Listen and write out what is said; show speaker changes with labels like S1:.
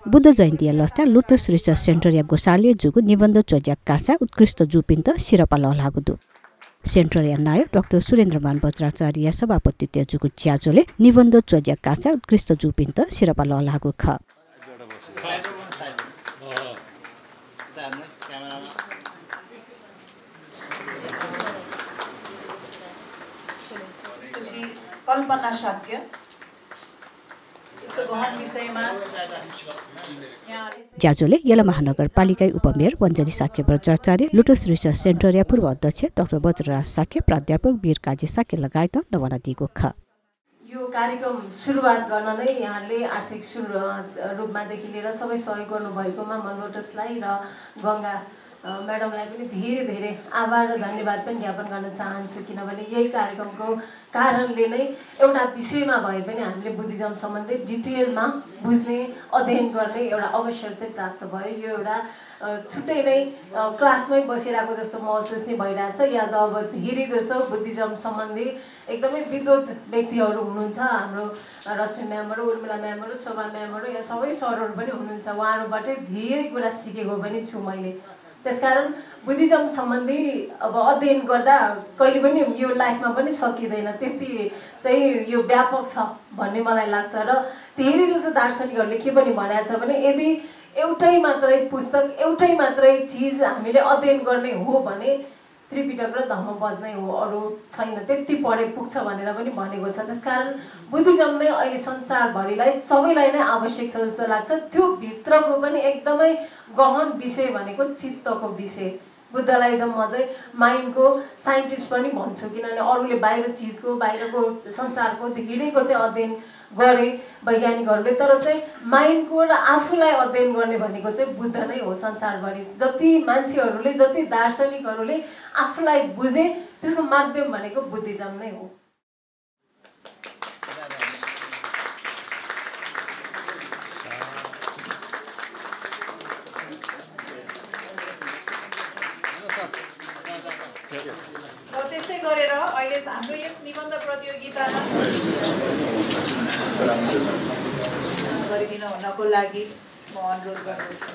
S1: Buddha Jayanti लस्ता लुटस research centre या गोसाले जुगु निबन्ध चोज्या कासा उत्कृष्ट जुपिन्त शिरपा ललागुदु सेन्टर या नायक डाक्टर सुरेन्द्रमान बज्राचार्य सभापतित्व जुगु च्याजोले निबन्ध चोज्या कासा उत्कृष्ट जुपिन्त शिरपा ललागु ख
S2: कल्पना शाक्य
S1: ज्याजोले यला महानगरपालिका उपमेयर वञ्जली साक्य बज्राचार्य लुटस रिसर्च सेन्टर या पूर्व अध्यक्ष डाक्टर बज्रराज साक्य प्राध्यापक वीर काजी साक्य लगायत नवना दिगो ख
S2: यो कार्यक्रम सुरुवात गर्न नै यहाँले आर्थिक रूपमादेखि लिएर सबै सहयोग गर्नुभएकोमा म लोटसलाई र गंगा म्याडमलाई पनि धेरै धेरै आभार र धन्यवाद पनि ज्ञापन गर्न चाहन्छु किनभने यही कार्यक्रमको कारणले नै एउटा विषयमा भए पनि हामीले बुद्धिज्म सम्बन्धी डिटेलमा बुझ्ने अध्ययन गर्ने एउटा अवसर चाहिँ प्राप्त भयो यो एउटा छुट्टै नै क्लासमै बसिरहेको जस्तो महसुस नै भइरहेछ या त अब धेरै जसो बुद्धिज्म सम्बन्धी एकदमै विद्वत व्यक्तिहरू हुनुहुन्छ हाम्रो रश्मि म्यामहरू उर्मिला म्यामहरू शोभा म्यामहरू या सबै सरहरू पनि हुनुहुन्छ उहाँहरूबाटै धेरै कुरा सिकेको पनि छु मैले त्यसकारण बुद्धिज्म सम्बन्धी अब अध्ययन गर्दा कहिले पनि यो लाइफमा पनि सकिँदैन त्यति चाहिँ यो व्यापक छ भन्ने मलाई लाग्छ र धेरै जसो दार्शनिकहरूले के पनि भनेको छ भने यदि एउटै मात्रै पुस्तक एउटै मात्रै चिज हामीले अध्ययन गर्ने हो भने त्रिपिटक र धम्मपद नै हो अरू छैन त्यति पढे पुग्छ भनेर पनि भनेको छ त्यसकारण बुद्धिज्म नै अहिले संसारभरिलाई सबैलाई नै आवश्यक छ जस्तो लाग्छ त्यो भित्रको पनि एकदमै गहन विषय भनेको चित्तको विषय बुद्धलाई एकदम म चाहिँ माइन्डको साइन्टिस्ट पनि भन्छु किनभने अरूले बाहिर चिजको बाहिरको संसारको धेरैको चाहिँ अध्ययन गरे वैज्ञानिकहरूले तर चाहिँ माइन्डको र आफूलाई अध्ययन गर्ने भनेको चाहिँ बुद्ध नै हो संसारभरि जति मान्छेहरूले जति दार्शनिकहरूले आफूलाई बुझे त्यसको माध्यम भनेको बुद्धिज्म नै हो त्यसै गरेर अहिले हाम्रो यस निबन्ध प्रतियोगितामा गरिदिन भन्नको लागि म अनुरोध गर्दछु